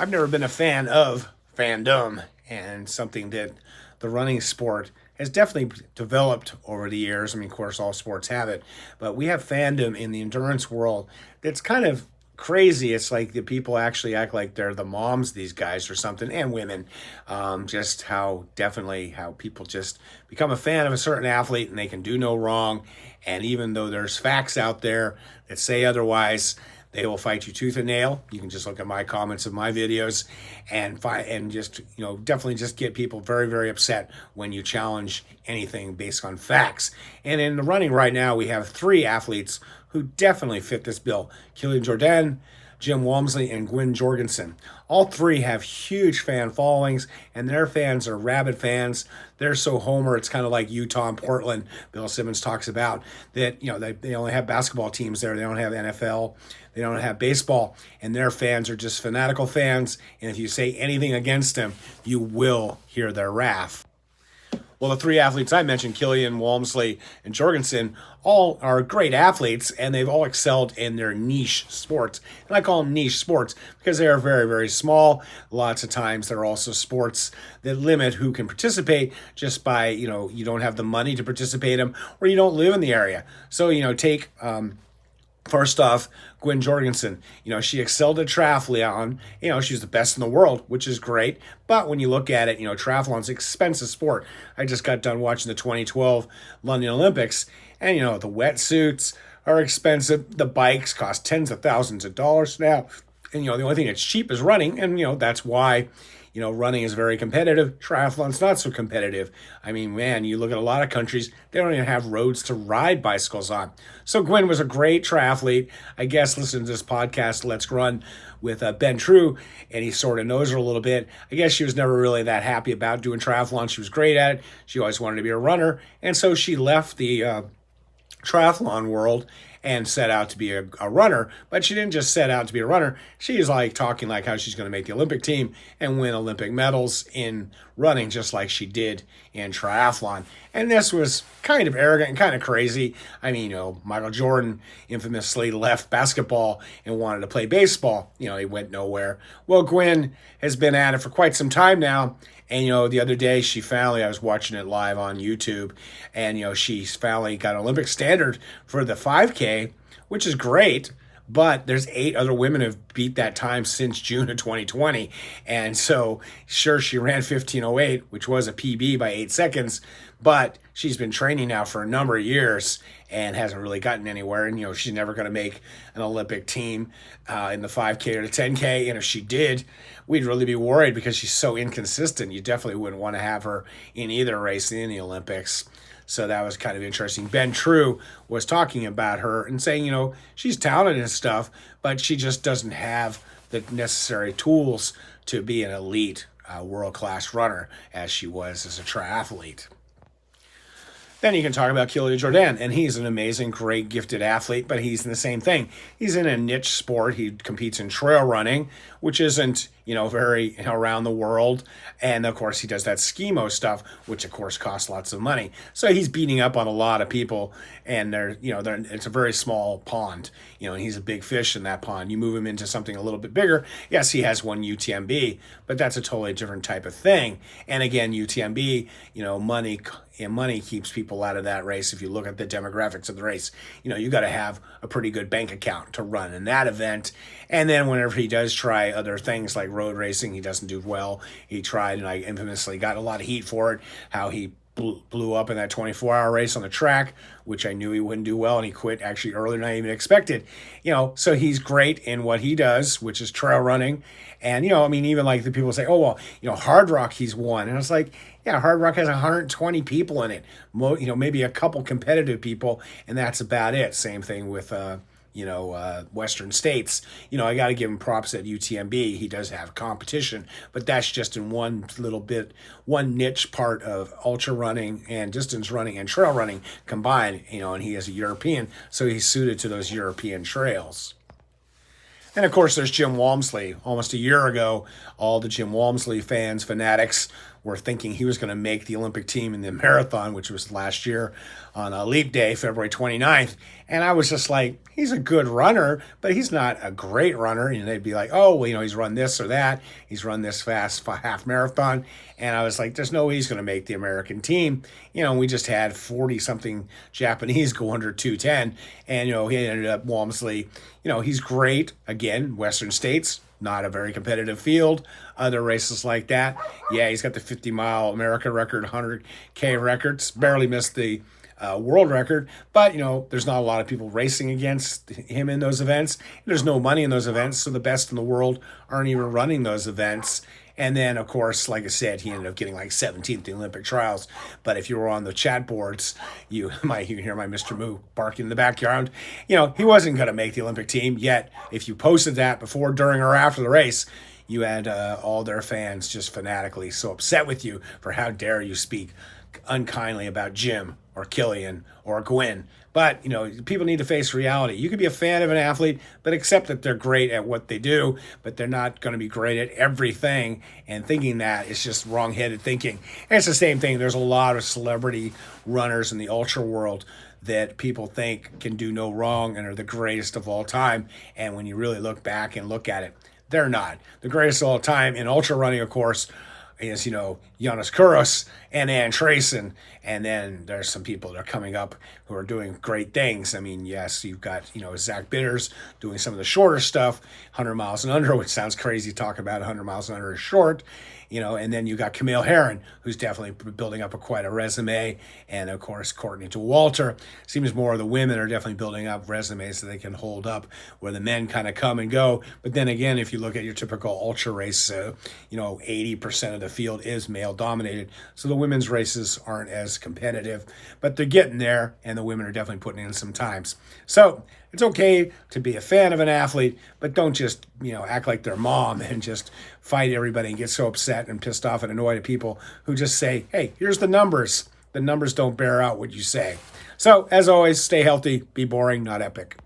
I've never been a fan of fandom, and something that the running sport has definitely developed over the years. I mean, of course, all sports have it, but we have fandom in the endurance world that's kind of crazy. It's like the people actually act like they're the moms, these guys or something, and women. Just how definitely how people just become a fan of a certain athlete and they can do no wrong. And even though there's facts out there that say otherwise, they will fight you tooth and nail. You can just look at my comments of my videos and just, definitely just get people very, very upset when you challenge anything based on facts. And in the running right now, we have three athletes who definitely fit this bill: Kílian Jornet, Jim Walmsley, and Gwen Jorgensen. All three have huge fan followings, and their fans are rabid fans. They're so homer, it's kind of like Utah and Portland. Bill Simmons talks about that, they only have basketball teams there. They don't have NFL. They don't have baseball, and their fans are just fanatical fans. And if you say anything against them, you will hear their wrath. Well, the three athletes I mentioned, Kílian, Walmsley, and Jorgensen, all are great athletes, and they've all excelled in their niche sports. And I call them niche sports because they are very, very small. Lots of times they're also sports that limit who can participate just by, you don't have the money to participate in them, or you don't live in the area. So, take... First off, Gwen Jorgensen, she excelled at triathlon. She was the best in the world, which is great. But when you look at it, triathlon's an expensive sport. I just got done watching the 2012 London Olympics, and, the wetsuits are expensive. The bikes cost tens of thousands of dollars now. And, the only thing that's cheap is running. And, that's why, running is very competitive. Triathlon's not so competitive. I mean, man, you look at a lot of countries, they don't even have roads to ride bicycles on. So Gwen was a great triathlete. I guess listen to this podcast, Let's Run, with Ben True, and he sort of knows her a little bit. I guess she was never really that happy about doing triathlon. She was great at it. She always wanted to be a runner. And so she left the triathlon world and set out to be a runner. But she didn't just set out to be a runner. She's like talking like how she's going to make the Olympic team and win Olympic medals in running, just like she did in triathlon. And this was kind of arrogant and kind of crazy. I mean, Michael Jordan infamously left basketball and wanted to play baseball. He went nowhere. Well, Gwen has been at it for quite some time now. And, the other day I was watching it live on YouTube, and, she finally got an Olympic standard for the 5K, which is great. But there's 8 other women who have beat that time since June of 2020. And so, sure, she ran 15:08, which was a PB by 8 seconds. But she's been training now for a number of years and hasn't really gotten anywhere. And, she's never going to make an Olympic team in the 5K or the 10K. And if she did, we'd really be worried because she's so inconsistent. You definitely wouldn't want to have her in either race in the Olympics. So that was kind of interesting. Ben True was talking about her and saying, she's talented and stuff, but she just doesn't have the necessary tools to be an elite world-class runner as she was as a triathlete. Then you can talk about Kílian Jornet, and he's an amazing, great, gifted athlete, but he's in the same thing. He's in a niche sport. He competes in trail running, which isn't, very around the world. And, of course, he does that skimo stuff, which, of course, costs lots of money. So he's beating up on a lot of people, and it's a very small pond, and he's a big fish in that pond. You move him into something a little bit bigger. Yes, he has one UTMB, but that's a totally different type of thing. And, again, UTMB, money keeps people out of that race. If you look at the demographics of the race, you got to have a pretty good bank account to run in that event. And then whenever he does try other things like road racing, he doesn't do well. He tried, and I infamously got a lot of heat for it, how he blew up in that 24-hour race on the track, which I knew he wouldn't do well, and he quit actually earlier than I even expected. So he's great in what he does, which is trail running. And, even like the people say, oh, well, Hardrock, he's won. And I was like, yeah, Hardrock has 120 people in it, maybe a couple competitive people, and that's about it. Same thing with, Western States. I got to give him props at UTMB. He does have competition, but that's just in one niche part of ultra running and distance running and trail running combined, and he is a European, so he's suited to those European trails. And, of course, there's Jim Walmsley. Almost a year ago, all the Jim Walmsley fanatics were thinking he was going to make the Olympic team in the marathon, which was last year on a leap day, February 29th. And I was just like, he's a good runner, but he's not a great runner. And they'd be like, oh, well, he's run this or that. He's run this fast half marathon. And I was like, there's no way he's going to make the American team. We just had 40-something Japanese go under 2:10. And, he ended up Walmsley. He's great. Again, Western States, not a very competitive field. Other races like that. Yeah, he's got the 50-mile American record, 100K records. Barely missed the world record. But, there's not a lot of people racing against him in those events. There's no money in those events, so the best in the world aren't even running those events. And then, of course, like I said, he ended up getting like 17th in the Olympic trials. But if you were on the chat boards, you can hear my Mr. Moo barking in the background. He wasn't going to make the Olympic team. Yet, if you posted that before, during, or after the race, you had all their fans just fanatically so upset with you for how dare you speak unkindly about Jim or Kílian or Gwen. But, people need to face reality. You can be a fan of an athlete, but accept that they're great at what they do, but they're not going to be great at everything. And thinking that is just wrong-headed thinking. And it's the same thing. There's a lot of celebrity runners in the ultra world that people think can do no wrong and are the greatest of all time. And when you really look back and look at it, they're not. The greatest of all time in ultra running, of course, is, Jonas Kouros and Ann Trayson. And then there's some people that are coming up who are doing great things. I mean, yes, you've got, Zach Bitters doing some of the shorter stuff, 100 miles and under, which sounds crazy to talk about 100 miles and under is short. And then you got Camille Herron, who's definitely building up quite a resume. And, of course, Courtney Walter. Seems more of the women are definitely building up resumes that they can hold up, where the men kind of come and go. But then again, if you look at your typical ultra race, 80% of the field is male-dominated. So the women's races aren't as competitive. But they're getting there, and the women are definitely putting in some times. So it's okay to be a fan of an athlete, but don't just, act like their mom and just fight everybody and get so upset and pissed off and annoyed at people who just say, hey, here's the numbers. The numbers don't bear out what you say. So, as always, stay healthy, be boring, not epic.